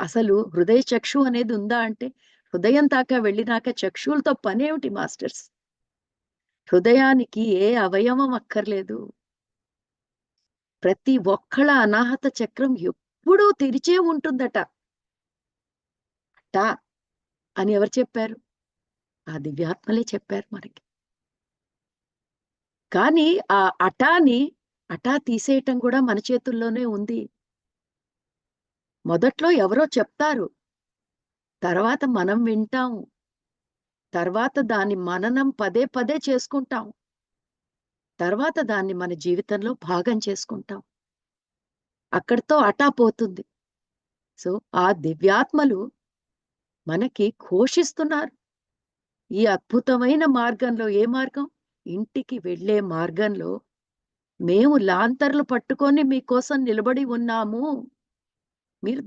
అసలు హృదయ చక్షు అనేది ఉందా అంటే, హృదయం దాకా వెళ్ళినాక చక్షువులతో పనేమిటి మాస్టర్స్? హృదయానికి ఏ అవయవం అక్కర్లేదు. ప్రతి ఒక్కళ్ళ అనాహత చక్రం ఎప్పుడూ తెరిచే ఉంటుందట. టా అని ఎవరు చెప్పారు? ఆ దివ్యాత్మలే చెప్పారు మనకి. కానీ ఆ అటా తీసేయటం కూడా మన చేతుల్లోనే ఉంది. మొదట్లో ఎవరో చెప్తారు. తర్వాత మనం వింటాం. తర్వాత దాని మననం పదే పదే చేసుకుంటాం. తర్వాత దాన్ని మన జీవితంలో భాగం చేసుకుంటాం. అక్కడితో అటా పోతుంది. సో, ఆ దివ్యాత్మలు మనకి ఘోషిస్తున్నారు. ఈ అద్భుతమైన మార్గంలో ఏ మార్గం? ఇంటికి వెళ్ళే మార్గంలో మేము లాంతర్లు పట్టుకొని మీకోసం నిలబడి ఉన్నాము. మీరు